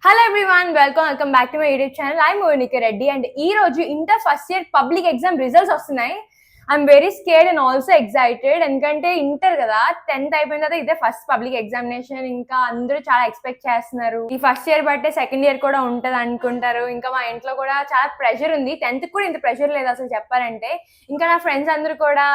Hello everyone, welcome back to my YouTube channel. I'm Monika Reddy and ee roju inter first year public exam results vastunayi. I'm very scared and also excited endukante inter kada 10th అయిపోయిన తర్వాత ఇదే first public examination. ఇంకా అందరూ చాలా expect చేస్తున్నారు. ఈ first year బట్టే second year కూడా ఉంటది అనుకుంటారు. ఇంకా మా ఇంట్లో కూడా చాలా ప్రెషర్ ఉంది. 10th కూడా ఇంత ప్రెషర్ లేదు అసలు చెప్పాలంటే. ఇంకా నా ఫ్రెండ్స్ అందరూ కూడా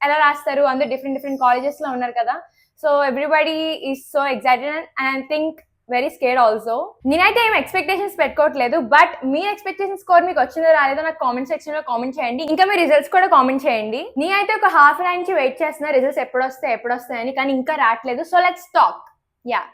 ఎలా రాస్తారు, అందరూ డిఫరెంట్ కాలేజెస్ లో ఉన్నారు కదా. So everybody is so excited and I think very scared also. నేనైతే ఏం ఎక్స్పెక్టేషన్స్ పెట్టుకోవట్లేదు, బట్ మీ ఎక్స్పెక్టేషన్ స్కోర్ మీకు వచ్చిందో రాలేదో నాకు కామెంట్ సెక్షన్ లో కామెంట్ చేయండి. ఇంకా మీ రిజల్ట్స్ కూడా కామెంట్ చేయండి. నేనైతే ఒక హాఫ్ అన్ నుంచి వెయిట్ చేస్తున్నా రిజల్ట్స్ ఎప్పుడు వస్తాయని, కానీ ఇంకా రావట్లేదు. So let's talk.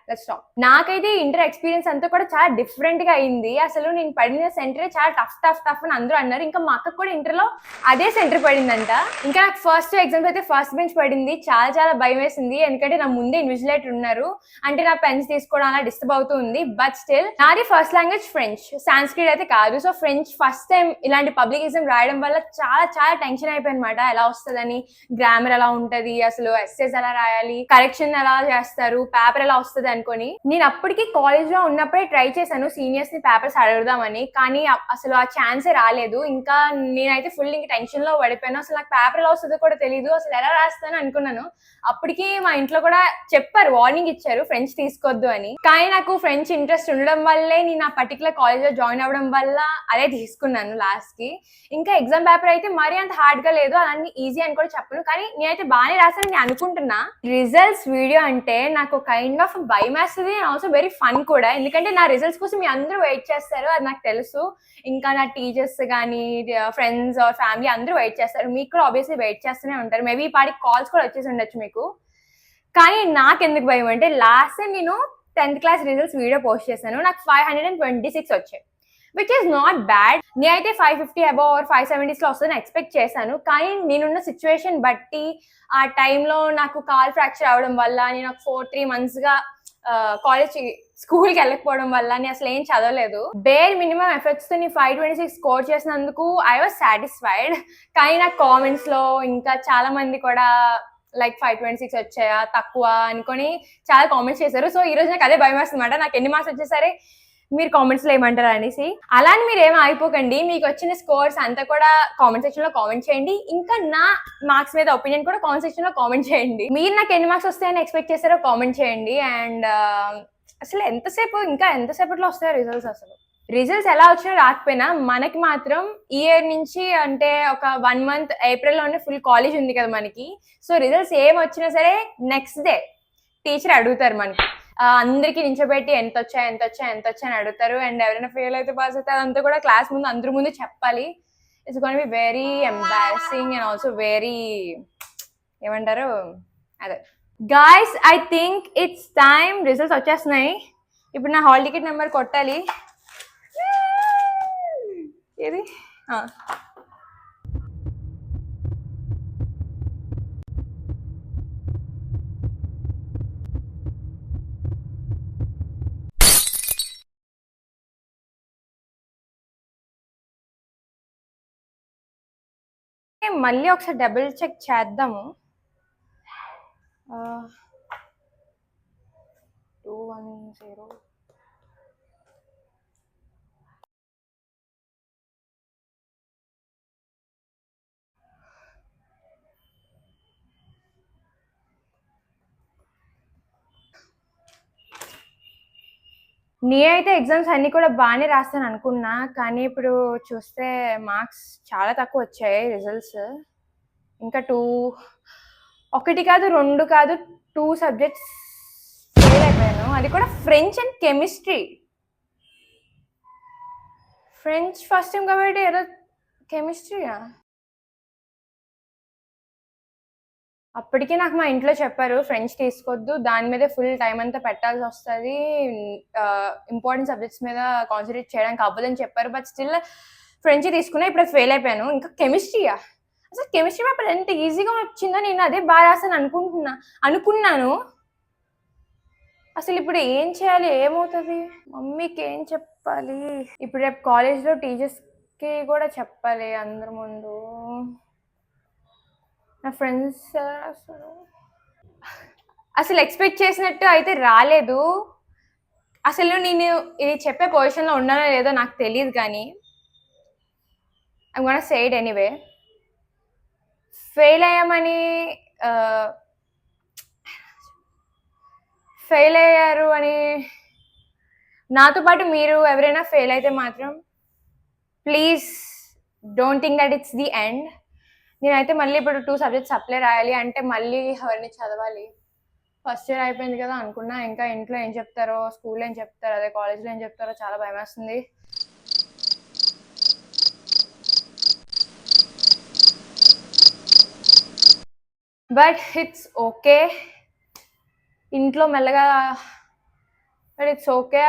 Let's talk. నాకైతే ఇంటర్ ఎక్స్పీరియన్స్ అంతా కూడా చాలా డిఫరెంట్ గా అయింది. అసలు నేను పడిన సెంటరే చాలా టఫ్ అని అందరూ అన్నారు. ఇంకా మా అక్క కూడా ఇంటర్ లో అదే సెంటర్ పడిందంట. ఇంకా నాకు ఫస్ట్ ఎగ్జామ్స్ అయితే ఫస్ట్ బెంచ్ పడింది. చాలా భయం వేసింది, ఎందుకంటే నా ముందే ఇన్విజిలేటర్ ఉన్నారు. అంటే నా పెన్స్ తీసుకోవడం అలా డిస్టర్బ్ అవుతూ ఉంది. బట్ స్టిల్ నాది ఫస్ట్ లాంగ్వేజ్ ఫ్రెంచ్, సాంస్క్రిట్ అయితే కాదు. సో ఫ్రెంచ్ ఫస్ట్ టైం ఇలాంటి పబ్లిక్ ఎగ్జామ్ రాయడం వల్ల చాలా టెన్షన్ అయిపోయింది అనమాట. ఎలా వస్తుందని, గ్రామర్ ఎలా ఉంటది, అసలు ఎస్సేస్ ఎలా రాయాలి, కరెక్షన్ ఎలా చేస్తారు, పేపర్ ఎలా వస్తుంది అనుకొని. నేను అప్పటికి కాలేజ్ లో ఉన్నప్పుడే ట్రై చేశాను సీనియర్స్ ని పేపర్స్ అడుగుదామని, కానీ అసలు ఆ ఛాన్సే రాలేదు. ఇంకా నేనైతే ఫుల్ ఇంకా టెన్షన్ లో పడిపోయాను. అసలు నాకు పేపర్ ఎలా వస్తుందో కూడా తెలియదు, అసలు ఎలా రాస్తాను అనుకున్నాను. అప్పటికి మా ఇంట్లో కూడా చెప్పారు, వార్నింగ్ ఇచ్చారు ఫ్రెంచ్ తీసుకోవద్దు అని. కానీ నాకు ఫ్రెంచ్ ఇంట్రెస్ట్ ఉండడం వల్లే నేను ఆ పర్టికులర్ కాలేజ్ లో జాయిన్ అవ్వడం వల్ల అదే తీసుకున్నాను లాస్ట్ కి. ఇంకా ఎగ్జామ్ పేపర్ అయితే మరీ అంత హార్డ్ గా లేదు, అలాంటి ఈజీ అని కూడా చెప్పను, కానీ నేనైతే బాగానే రాసాను నేను అనుకుంటున్నా. రిజల్ట్స్ వీడియో అంటే నాకు కైండ్ ఆఫ్ భయం వేస్తుంది, ఆల్సో వెరీ ఫన్ కూడా. ఎందుకంటే నా రిజల్ట్స్ కోసం మీ అందరూ వెయిట్ చేస్తారు, అది నాకు తెలుసు. ఇంకా నా టీచర్స్ కానీ ఫ్రెండ్స్ ఆర్ ఫ్యామిలీ అందరూ వెయిట్ చేస్తారు. మీకు కూడా ఆబ్వియస్లీ వెయిట్ చేస్తూనే ఉంటారు. మేబీ పాటికి కాల్స్ కూడా వచ్చేసి ఉండొచ్చు మీకు. కానీ నాకెందుకు భయం అంటే, లాస్ట్ టైం నేను 10th class results video post చేశాను. నాకు 526 వచ్చాయి, విచ్ ఈస్ నాట్ బ్యాడ్. నేనైతే 550 అబౌవ్ ఆర్ 570s లో వస్తుందని ఎక్స్పెక్ట్ చేశాను. కానీ నేనున్న సిచ్యువేషన్ బట్టి, ఆ టైంలో నాకు కాల్ ఫ్రాక్చర్ అవడం వల్ల, నేను ఒక 3 months గా స్కూల్కి వెళ్ళకపోవడం వల్ల నేను అసలు ఏం చదవలేదు. బేర్ మినిమం ఎఫర్ట్స్ తో నేను 526 స్కోర్ చేసినందుకు ఐ వాజ్ సాటిస్ఫైడ్. కానీ నాకు కామెంట్స్ లో ఇంకా చాలా మంది కూడా లైక్ 526 వచ్చాయా, తక్కువ అనుకొని చాలా కామెంట్స్ చేశారు. సో ఈ రోజు నాకు అదే భయం వేస్తుందన్నమాట, నాకు ఎన్ని మార్క్స్ వచ్చేసరే మీరు కామెంట్స్ లో ఏమంటారు అనేసి. అలానే మీరు ఏం అయిపోకండి, మీకు వచ్చిన స్కోర్స్ అంతా కూడా కామెంట్ సెక్షన్ లో కామెంట్ చేయండి. ఇంకా నా మార్క్స్ మీద ఒపీనియన్ కూడా కామెంట్ సెక్షన్ లో కామెంట్ చేయండి. మీరు నాకు ఎన్ని మార్క్స్ వస్తాయని ఎక్స్పెక్ట్ చేస్తారో కామెంట్ చేయండి. అండ్ అసలు ఇంకా ఎంతసేపట్లో వస్తాయో రిజల్ట్స్. అసలు రిజల్ట్స్ ఎలా వచ్చినా రాకపోయినా మనకి మాత్రం ఇయర్ నుంచి, అంటే ఒక 1 month ఏప్రిల్లోనే ఫుల్ కాలేజ్ ఉంది కదా మనకి. సో రిజల్ట్స్ ఏం వచ్చినా సరే నెక్స్ట్ డే టీచర్ అడుగుతారు మనకి, అందరికి నించోబెట్టి ఎంత వచ్చాయి అని అడుగుతారు. అండ్ ఎవరైనా ఫెయిల్ అయితే పాస్ అయితే అదంతా కూడా క్లాస్ ముందు అందరి ముందు చెప్పాలి. It's gonna be very embarrassing and also very ఏమంటారు అదే. Guys, I think it's time. Results వచ్చేస్తున్నాయి. ఇప్పుడు నా హాల్ టికెట్ నెంబర్ కొట్టాలి. ఏది మళ్ళీ ఒకసారి డబుల్ చెక్ చేద్దాము. 210. నేనైతే ఎగ్జామ్స్ అన్ని కూడా బాగానే రాస్తాను అనుకున్నా, కానీ ఇప్పుడు చూస్తే మార్క్స్ చాలా తక్కువ వచ్చాయి రిజల్ట్స్. ఇంకా 1 కాదు 2 కాదు 2 సబ్జెక్ట్స్ ఫెయిల్ అయిపోయాను. అది కూడా French and chemistry. French first time కాబట్టి ఏదో కెమిస్ట్రీయా. అప్పటికి నాకు మా ఇంట్లో చెప్పారు ఫ్రెంచ్ తీసుకోవద్దు, దాని మీద ఫుల్ టైం అంతా పెట్టాల్సి వస్తుంది, ఇంపార్టెంట్ సబ్జెక్ట్స్ మీద కాన్సన్ట్రేట్ చేయడానికి అవ్వదని చెప్పారు. బట్ స్టిల్ ఫ్రెంచ్ తీసుకున్నా, ఇప్పుడు ఫెయిల్ అయిపోయాను. ఇంకా కెమిస్ట్రీయా, అసలు కెమిస్ట్రీ పేపర్ ఎంత ఈజీగా వచ్చిందో, నేను అదే బాగా రాసాను అనుకున్నాను. అసలు ఇప్పుడు ఏం చేయాలి, ఏమవుతుంది, మమ్మీకి ఏం చెప్పాలి, ఇప్పుడు రేపు కాలేజ్లో టీచర్స్కి కూడా చెప్పాలి అందరి ముందు. నా ఫ్రెండ్స్ అసలు ఎక్స్పెక్ట్ చేసినట్టు అయితే రాలేదు. అసలు నేను ఇది చెప్పే పొజిషన్లో ఉన్నానో లేదో నాకు తెలియదు, కానీ I'm gonna say it anyway. Fail అయ్యామని ఫెయిల్ అయ్యారు అని నాతో పాటు మీరు ఎవరైనా ఫెయిల్ అయితే మాత్రం please don't think that it's the end. నేనైతే మళ్ళీ ఇప్పుడు 2 సబ్జెక్ట్స్ అప్లై రాయాలి అంటే మళ్ళీ అవన్నీ చదవాలి. ఫస్ట్ ఇయర్ అయిపోయింది కదా అనుకున్నా, ఇంకా ఇంట్లో ఏం చెప్తారో, స్కూల్లో ఏం చెప్తారో, అదే కాలేజ్లో ఏం చెప్తారో చాలా భయం వేస్తుంది. But it's okay. ఇంట్లో మెల్లగా బట్ ఇట్స్ ఓకే.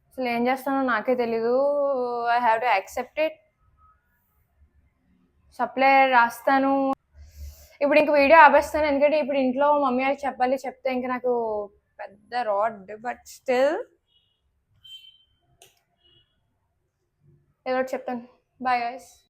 అసలు ఏం చేస్తానో నాకే తెలీదు. I have to accept it. Supply రాస్తాను. ఇప్పుడు ఇంక వీడియో ఆపేస్తాను, ఎందుకంటే ఇప్పుడు ఇంట్లో మమ్మీ వాళ్ళకి చెప్పాలి. చెప్తే ఇంకా నాకు పెద్ద రాడ్. బట్ స్టిల్ ఏదో చెప్తాను. Bye guys.